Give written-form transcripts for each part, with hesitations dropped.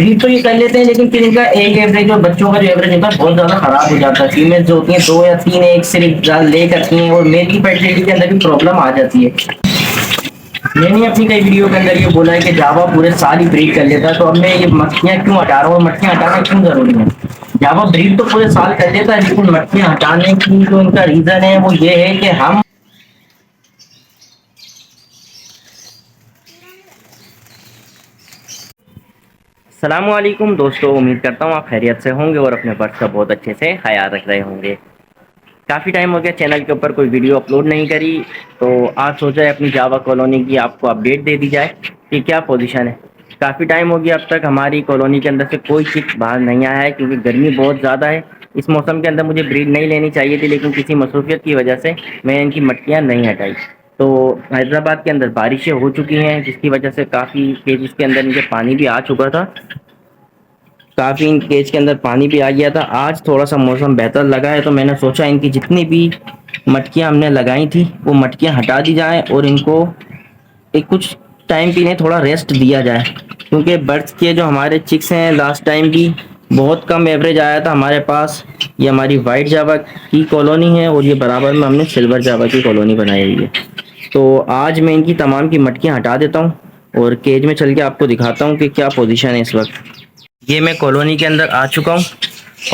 Breed तो ये कर लेते हैं, लेकिन फिर इनका एक एवरेज और बच्चों का जो एवरेज होता है बहुत ज्यादा खराब हो जाता है। फीमेल जो होती हैं 2 या 3 एक से ले करती हैं, और मेल की फर्टिलिटी के अंदर भी प्रॉब्लम आ जाती है। मैंने अपनी कई वीडियो के अंदर ये बोला है कि जावा पूरे साल ही ब्रीड कर लेता है, तो अब मैं ये मक्खियाँ क्यों हटा रहा हूँ, मक्खियाँ हटाना क्यों जरूरी है। जावा ब्रीड तो पूरे साल कर लेता है, लेकिन मक्खियाँ हटाने की जो इनका रीजन है वो ये है कि हम अस्सलामुअलैकुम दोस्तों, उम्मीद करता हूँ आप खैरियत से होंगे और अपने बर्ड्स का बहुत अच्छे से ख्याल रख रहे होंगे। काफ़ी टाइम हो गया चैनल के ऊपर कोई वीडियो अपलोड नहीं करी, तो आज सोचा है अपनी जावा कॉलोनी की आपको अपडेट दे दी जाए कि क्या पोजीशन है। काफ़ी टाइम हो गया अब तक हमारी कॉलोनी के अंदर से कोई चिक बाहर नहीं आया है, क्योंकि गर्मी बहुत ज़्यादा है। इस मौसम के अंदर मुझे ब्रीड नहीं लेनी चाहिए थी, लेकिन किसी मसरूफियत की वजह से मैं इनकी मटकियाँ नहीं हटाई। तो हैदराबाद के अंदर बारिशें हो चुकी हैं, जिसकी वजह से काफ़ी केजेस के अंदर नीचे पानी भी आ चुका था, काफ़ी इन केज के अंदर पानी भी आ गया था। आज थोड़ा सा मौसम बेहतर लगा है, तो मैंने सोचा इनकी जितनी भी मटकियाँ हमने लगाई थी वो मटकियाँ हटा दी जाएँ और इनको एक कुछ टाइम के लिए थोड़ा रेस्ट दिया जाए, क्योंकि बर्ड्स के जो हमारे चिक्स हैं लास्ट टाइम भी बहुत कम एवरेज आया था हमारे पास। ये हमारी वाइट जावा की कॉलोनी है और ये बराबर में हमने सिल्वर जावा की कॉलोनी बनाई हुई है। तो आज मैं इनकी तमाम की मटकियाँ हटा देता हूँ और केज में चल के आपको दिखाता हूँ कि क्या पोजीशन है इस वक्त। ये मैं कॉलोनी के अंदर आ चुका हूँ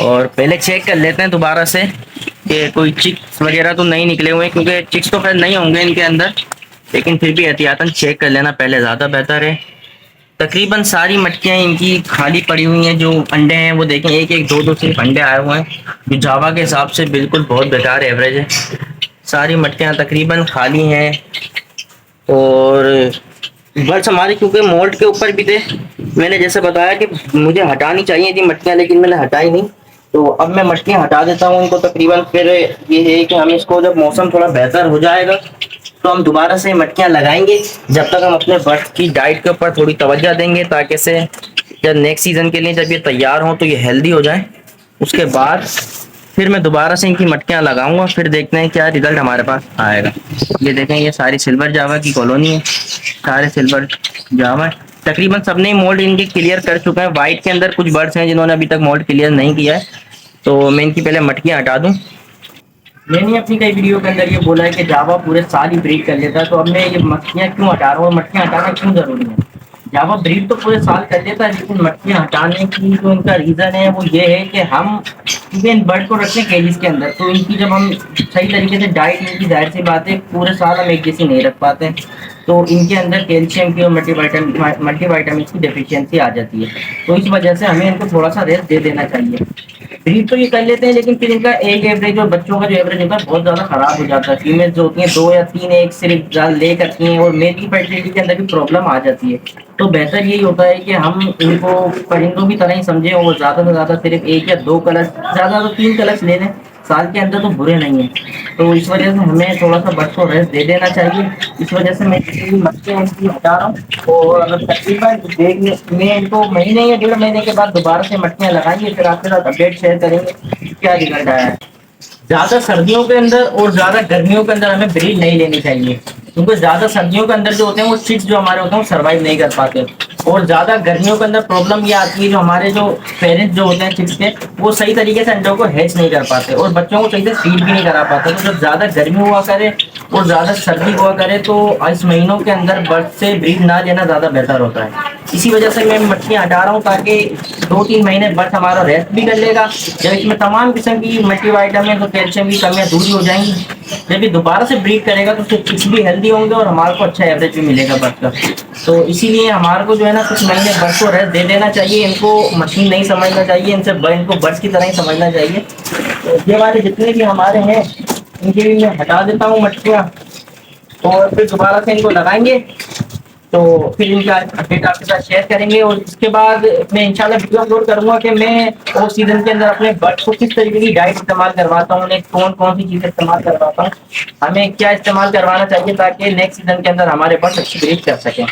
और पहले चेक कर लेते हैं दोबारा से कि कोई चिक्स वगैरह तो नहीं निकले हुए हैं, क्योंकि चिक्स तो खैर नहीं होंगे इनके अंदर, लेकिन फिर भी एहतियातन चेक कर लेना पहले ज़्यादा बेहतर है। तकरीबन सारी मटकियाँ इनकी खाली पड़ी हुई हैं। जो अंडे हैं वो देखें, एक एक दो दो सिर्फ अंडे आए हुए हैं, जो जावा के हिसाब से बिल्कुल बहुत बेकार एवरेज है। सारी मटकियाँ तकरीबन खाली हैं और बर्ड्स हमारे क्योंकि मोल्ड के ऊपर भी थे। मैंने जैसे बताया कि मुझे हटानी चाहिए थी मटकियाँ, लेकिन मैंने हटाई नहीं, तो अब मैं मटकियाँ हटा देता हूँ इनको तकरीबन। फिर ये है कि हम इसको जब मौसम थोड़ा बेहतर हो जाएगा तो हम दोबारा से मटकियाँ लगाएंगे। जब तक हम अपने बर्ड्स की डाइट के ऊपर थोड़ी तवज्जो देंगे, ताकि से जब नेक्स्ट सीज़न के लिए जब ये तैयार हों तो ये हेल्दी हो जाए। उसके बाद फिर मैं दोबारा से इनकी मटकियाँ लगाऊंगा, फिर देखते हैं क्या रिजल्ट हमारे पास आएगा। ये देखें, ये सारी सिल्वर जावा की कॉलोनी है, सारे सिल्वर जावा है। तकरीबन सबने ही मोल्ड इनके क्लियर कर चुके हैं। वाइट के अंदर कुछ बर्ड्स हैं जिन्होंने अभी तक मोल्ड क्लियर नहीं किया है, तो मैं इनकी पहले मटकियाँ हटा दूँ। मैंने अपनी कई वीडियो के अंदर ये बोला है कि जावा पूरे साल ही ब्रीड कर लेता है, तो अब मैं ये मटकियाँ क्यों हटा रहा हूँ और मटकियाँ हटाना क्यों जरूरी है। जावा ब्रीड तो पूरे साल कर लेता है, लेकिन मटकियाँ हटाने की जो इनका रीज़न है वो ये है कि हम क्योंकि इन बर्ड को रखते हैं केजेस के अंदर, तो इनकी जब हम सही तरीके से डाइट इनकी जाहिर सी बात है पूरे साल हम एक जैसी नहीं रख पाते हैं, तो इनके अंदर कैल्शियम की और मल्टीवाइटामिन की डेफिशिएंसी आ जाती है। तो इस वजह से हमें इनको थोड़ा सा रेस्ट दे देना चाहिए। ब्रीड तो ये कर लेते हैं, लेकिन फिर इनका एक एवरेज और बच्चों का जो एवरेज होता है बहुत ज़्यादा खराब हो जाता है। फीमेल जो होती हैं 2 या 3 एक से ले करती हैं, और मेल की फर्टिलिटी के अंदर भी प्रॉब्लम आ जाती है। तो बेहतर यही होता है कि हम इनको परिंदों की तरह ही समझें और ज़्यादा से ज़्यादा सिर्फ 1 या 2 कलश, ज़्यादा तो 3 कलश ले लें साल के अंदर, तो बुरे नहीं है। तो इस वजह से हमें थोड़ा सा बच्चों को रेस्ट दे देना चाहिए। इस वजह से मैं किसी भी मटकियाँ इनकी हटा रहा हूँ, और तकरीबन देखने में इनको महीने या 1.5 महीने के बाद दोबारा से मटकियाँ लगाएंगे, फिर आपके साथ अपडेट शेयर करेंगे क्या रिजल्ट आया है। ज़्यादा सर्दियों के अंदर और ज़्यादा गर्मियों के अंदर हमें ब्रीड नहीं लेनी चाहिए, क्योंकि ज़्यादा सर्दियों के अंदर जो होते हैं वो चिक्स जो हमारे होते हैं वो सर्वाइव नहीं कर पाते, और ज़्यादा गर्मियों के अंदर प्रॉब्लम ये आती है जो हमारे जो पेरेंट्स जो होते हैं चिक्स के, वो सही तरीके से अंडों को हैच नहीं कर पाते और बच्चों को सही से फीड भी नहीं करा पाते। तो जब ज़्यादा गर्मी हुआ करे और ज़्यादा सर्दी हुआ करे तो इस महीनों के अंदर बर्ड से ब्रीड ना लेना ज़्यादा बेहतर होता है। इसी वजह से मैं मटकियाँ हटा रहा हूँ, ताकि 2-3 महीने बर्ड हमारा रेस्ट भी कर लेगा। जब इसमें तमाम किस्म की मल्टीवाइटामिन और कैल्शियम की कमियाँ दूरी हो जाएंगी, जब ये दोबारा से ब्रीड करेगा तो उसके चिक्स भी हेल्दी होंगे और हमारे को अच्छा एवरेज भी मिलेगा बर्ड का। तो इसीलिए हमारे को जो है ना कुछ महीने बर्ड को रेस्ट दे देना चाहिए। इनको मशीन नहीं समझना चाहिए, इनको बर्ड्स की तरह ही समझना चाहिए। तो ये वाले जितने भी हमारे हैं इनके भी मैं हटा देता हूँ मटकियाँ, और फिर दोबारा से इनको लगाएंगे, तो फिर इनका अपडेट आपके साथ शेयर करेंगे। और इसके बाद मैं इंशाल्लाह वीडियो अपलोड करूंगा कि मैं ऑफ सीजन के अंदर अपने बर्ड को किस तरीके की डाइट इस्तेमाल करवाता हूँ, उन्हें कौन कौन सी चीज़ें इस्तेमाल करवाता हूँ, हमें क्या इस्तेमाल करवाना चाहिए, ताकि नेक्स्ट सीजन के अंदर हमारे बर्ड अच्छी ब्रीड कर सकें।